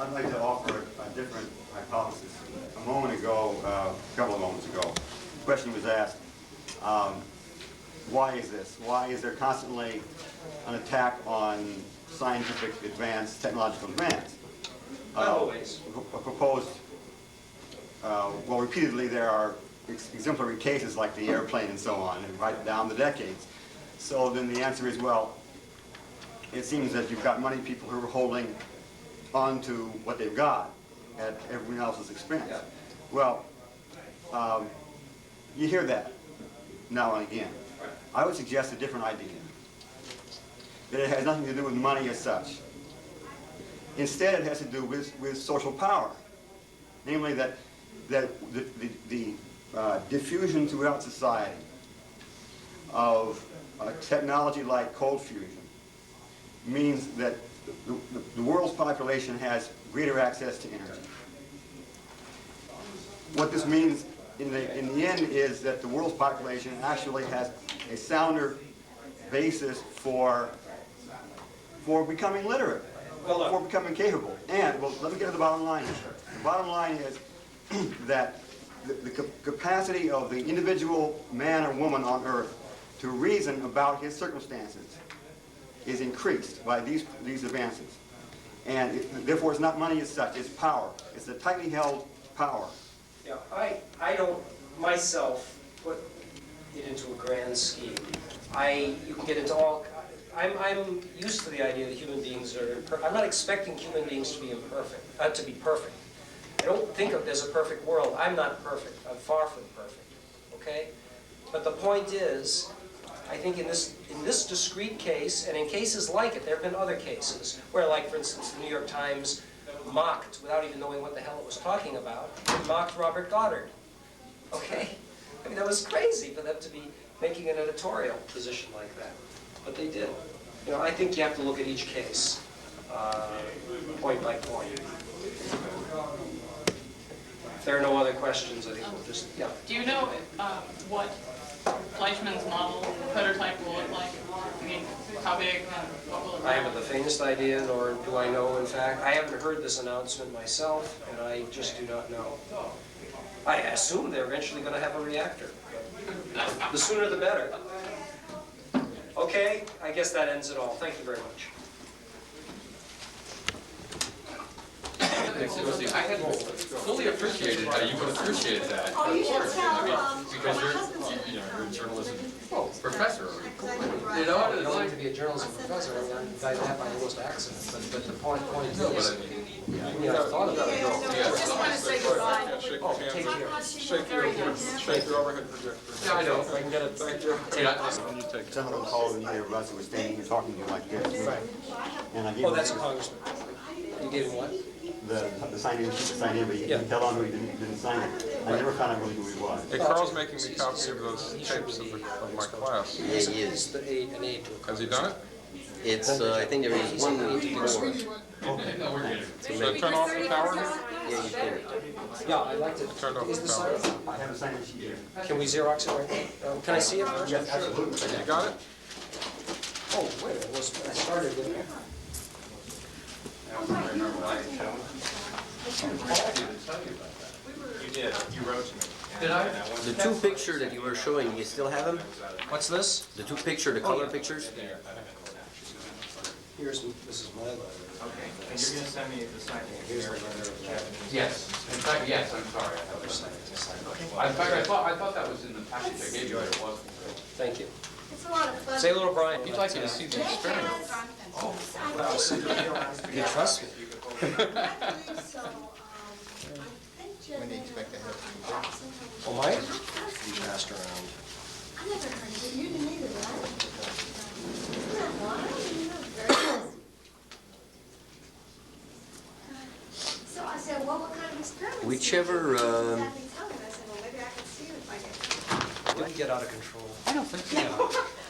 I'd like to offer a different hypothesis. A moment ago, a couple of moments ago, the question was asked, why is this? Why is there constantly an attack on scientific advance, technological advance? Always. Proposed, well, repeatedly there are exemplary cases like the airplane and so on, and right down the decades. So then the answer is, well, it seems that you've got money people who are holding on to what they've got at everyone else's expense. Yeah. Well, you hear that now and again. I would suggest a different idea. That it has nothing to do with money as such. Instead, it has to do with social power. Namely that the diffusion throughout society of technology like cold fusion means that the world's population has greater access to energy. What this means in the end is that the world's population actually has a sounder basis for becoming literate, for becoming capable. And, well, let me get to the bottom line here. The bottom line is that the capacity of the individual man or woman on Earth to reason about his circumstances is increased by these advances. And therefore, it's not money as such, it's power. It's a tightly held power. Yeah, I don't myself put it into a grand scheme. You can get into all. I'm used to the idea that human beings are imperfect. I'm not expecting human beings to be imperfect, to be perfect. I don't think of there's a perfect world. I'm not perfect. I'm far from perfect. Okay, but the point is, I think in this discrete case, and in cases like it, there have been other cases where, like for instance, the New York Times mocked, without even knowing what the hell it was talking about, it mocked Robert Goddard. Okay, I mean that was crazy for them to be making an editorial position like that, but they did. You know, I think you have to look at each case point by point. If there are no other questions, I think we'll just, yeah. Do you know what Fleischmann's model prototype will look like? I mean, how big and what will it be? I haven't the faintest idea, nor do I know, in fact. I haven't heard this announcement myself, and I just do not know. I assume they're eventually going to have a reactor. The sooner the better. Okay, I guess that ends it all. Thank you very much. I had fully appreciated how you would appreciate that. Oh, you should tell, Because you're a journalism professor. You know, I don't want to be a journalism professor. I mean, I'm guided that by almost accident. But the point is, I thought about it. I just want to say goodbye. Oh, take care. Shake your overhead projector. Yeah, I know. If I can get it. Thank you. Some of them called and either of us was standing here talking to you like this. Right. And I gave Oh, him that's a congressman. You gave him what? the sign-in sheet to sign in, but you can tell on who he didn't sign it. I never found out really who he was. Hey, Carl's making me copy of those tapes of my class. Yeah, he is. He's an aide to a Has he done it? It's, I think there is one more. Should I turn off the power here? Yeah, you can. Yeah, I'd like to. Turned off Is the this power. I have a sign-in sheet here. Can we Xerox it right now? Can I see it first? Yes, absolutely. You got it? Oh, wait, it was, I started with it. You did. You wrote to me. Did I? The two picture that you were showing, you still have them? What's this? The two picture, the color pictures? This is my letter. Okay. And you're going to send me the signing. Here's the letter of Japanese. Yes. In fact, yes, I'm sorry. In fact, I thought that was in the package I gave you, but it wasn't. Thank you. It's a lot of fun. Say a little Brian. You'd like me to see the experiment. You trust me? I believe so. I think when do you expect to have Oh, Mike? You passed around. I never heard of it. You didn't either, right? Isn't that wild? You know, very nice. So I said, well, what kind of experiment? Whichever, Exactly tell him. I said, well, maybe I can see it if I get. Didn't get out of control. I don't think so.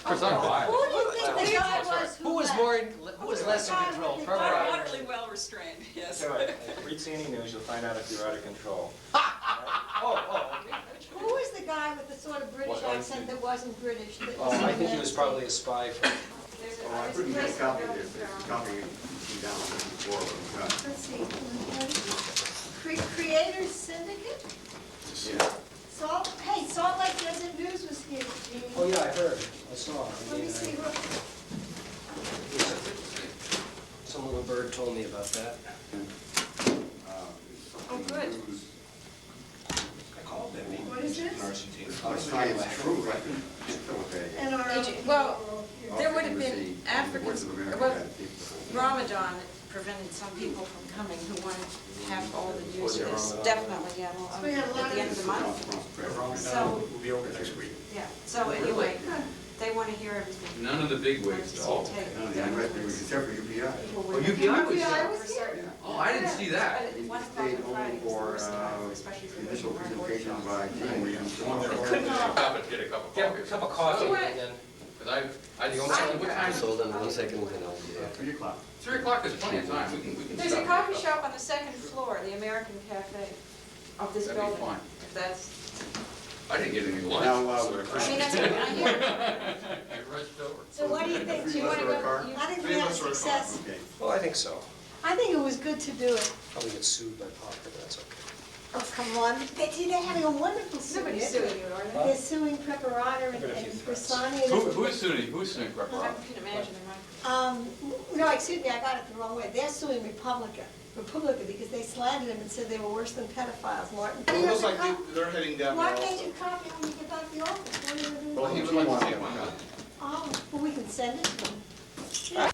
Of course, I'm Who biased. do you think the guy was Who was who was less in control? Moderately well restrained, yes. Read CNN News, you'll find out if you're out of control. Okay. Who was the guy with the sort of British accent that wasn't British? That Oh, I think he was probably a spy from. Oh, I couldn't get a copy of this. There's a copy down before. Let's see. Salt, hey, Salt Lake Desert News was here, Jeannie. Oh, yeah, I heard, I saw. Let me see what, Some little bird told me about that. oh, good. I called them. What is this? Science true, right? Okay. And our. Well, there would have been Africans, well, Ramadan prevented some people from coming who wanted to have all the news of this, definitely, yeah, well, We had a lot at the end of the month. So, We'll be over next week. yeah, so anyway, they want to hear everything. None of the big wigs at all. Except for UPI. Oh, UPI was Yeah, I there. was here. Oh, I didn't see that. But at 1 o'clock Stayed on Friday only was the for worst time, especially for initial those who weren't presentation working. by Gene Williams. Get a cup of Get coffee. a cup of coffee and then. Because I what time? So hold on 1 second and I'll be there. 3 o'clock. 3 o'clock is plenty of time, we can There's a stop. coffee shop on the second floor, the American Cafe of this That'd be building. fine. If that's, I didn't get any lunch. Now, I mean, that's what I hear. I rushed over. So what do you think? Do you want to go? I think we had a success. Okay. Well, I think so. I think it was good to do it. Probably get sued by Parker, but that's okay. Oh, come on. They're having a wonderful suit. Nobody's suing you, are they? They're suing Preparata and I've got a few threats. Brissani. Who's suing I Preparata? can imagine, they might. No, excuse me, I got it the wrong way. They're suing Republica because they slandered him and said they were worse than pedophiles, Martin. Well, it looks like they're heading down Why there can't also. you copy when you get back to the office? What are you gonna do? Well, he would like to see it. Oh, well, we can send it to him. I